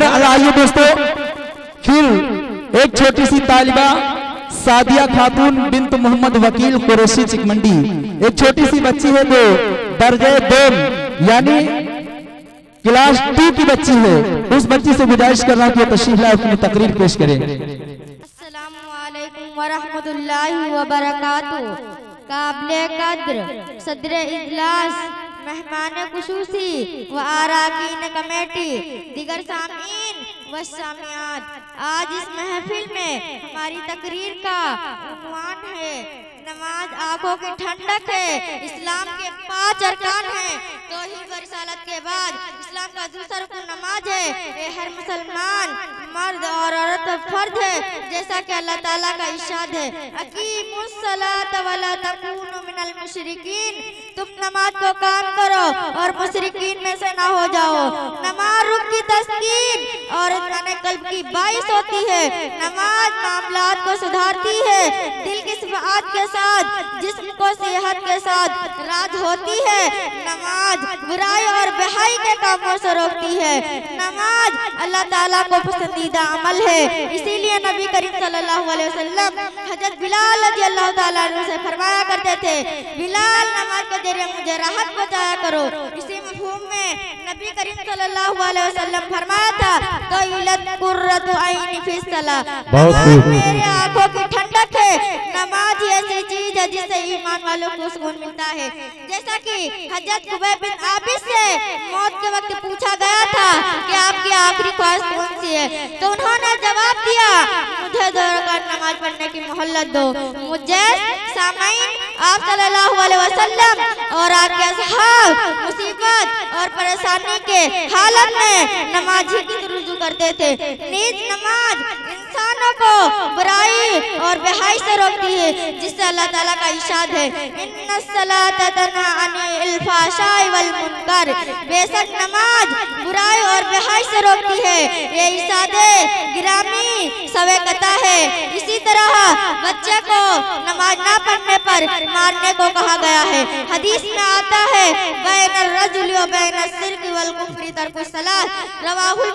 आइए दोस्तों, फिर एक छोटी सी तालिबा सादिया खातून बिन्त मोहम्मद वकील कुरैशी चिकमंडी, एक छोटी सी बच्ची है जो दर्जे 2 यानी क्लास 2 की बच्ची है। उस बच्ची से गुजारिश कर रहा हूं कि तशरीफ लाए अपनी तकरीर पेश करें। अस्सलामु अलैकुम व रहमतुल्लाहि व बरकातुहू। काबिले कद्र सदरे इजलास, मेहमान खुसूसी व अरकान कमेटी, दिगर सामीन व सामियात, आज इस महफिल में हमारी तकरीर का उन्वान है नमाज आंखों की ठंडक है। इस्लाम के 5 अरकान हैं। तौहीद व रिसालत के बाद इस्लाम का दूसरा रुकन नमाज है। ये हर मुसलमान मर्द और औरत पर फर्ज है, जैसा कि अल्लाह ताला का इरशाद है, अकीमुस्सलात वला तकूनु मिनल मुशरिकीन। तुम नमाज को काम करो और मुशरिकीन में से ना हो जाओ। नमाज रूह की तस्कीन और इत्मीनान कल्ब की बाइस होती है। नमाज मामलात को सुधारती है, दिल की सिफात के साथ जिस्म को सेहत के साथ राज होती है। नमाज बुराई और बेहाई के कामों से रोकती है। नमाज अल्लाह ताला को पसंदीदा अमल है। इसीलिए नबी करीम सल्लल्लाहु अलैहि वसल्लम हजरत बिलाल रज़ियल्लाहु ताला अन्हु से फरमाया करते थे, बिलाल नमाज के जरिए मुझे राहत पहुंचाया करो। इसी मफ़हूम में नबी करीम सल्लल्लाहु अलैहि वसल्लम फरमाया था, क़इलत कुर्रतु ऐनी फी सलाह, नमाज मेरी आंखों की ठंडक है। नमाज ही ऐसी चीज है जिससे ईमान वालों को सुकून मिलता है। जैसा कि हजरत कुबैब बिन आबिस से मौत के वक्त पूछा गया था कि आपकी आखिरी ख्वाहिश कौन सी है, तो उन्होंने जवाब दिया, मुझे 2 रकात नमाज पढ़ने की मोहल्लत दो। मुझे सामाईन आप सल्लल्लाहु अलैहि वसल्लम और आपके असहाब मुसीबत और परेशानी के हालत में नमाज ही की रुजू करते थे। नीज नमाज इंसानों को बुराई और बेहाई से रोकती है, जिससे अल्लाह ताला का इरशाद है, इन्नस्सलाता तन्हा अनिल फ़हशाइ वल मुनकर। बेशक नमाज बुराई और बेहाई से रोकती है। ये इरशाद गिरामी सवेकता है। इसी तरह बच्चे को नमाज ना पढ़ने पर मारने को कहा गया है। हदीस में आता है, बैनर रजुल व बैनर शिर्क वल कुफ्री तर्कुस सलात, रवाहुल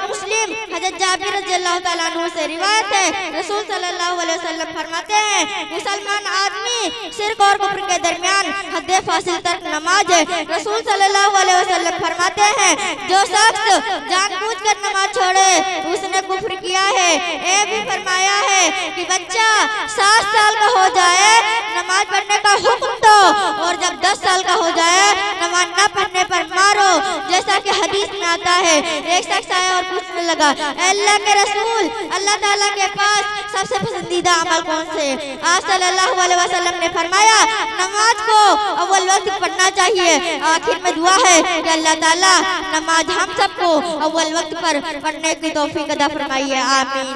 मुस्लिम। हज़रत जाबिर रज़ियल्लाहु ताला अन्हु से रिवायत है, रसूल सल्लल्लाहु अलैहि वसल्लम फरमाते हैं, मुसलमान आदमी शिर्क और कुफ्र के दरमियान हद फासिल तक नमाज है। रसूल सल्लल्लाहु अलैहि वसल्लम फरमाते हैं, जो शख्स जानबूझकर नमाज छोड़े उसने कुफ्र किया है। ये भी फरमाया है कि बच्चा 7 साल का हो जाए नमाज पढ़ने का हुक्म दो, और जब 10 साल का हो जाए नमाज न पढ़ने पर मारो। जैसा कि हदीस में आता है, एक शख्स आया और पूछने लगा, अल्लाह के रसूल, अल्लाह ताला के पास सबसे पसंदीदा अमल कौन से? आप सल्लल्लाहु अलैहि वसल्लम ने फरमाया, नमाज को अव्वल वक्त पढ़ना चाहिए। आखिर में दुआ है कि अल्लाह ताला नमाज हम सबको अव्वल वक्त पर पढ़ने की तौफीक अता फरमाइए। आमीन।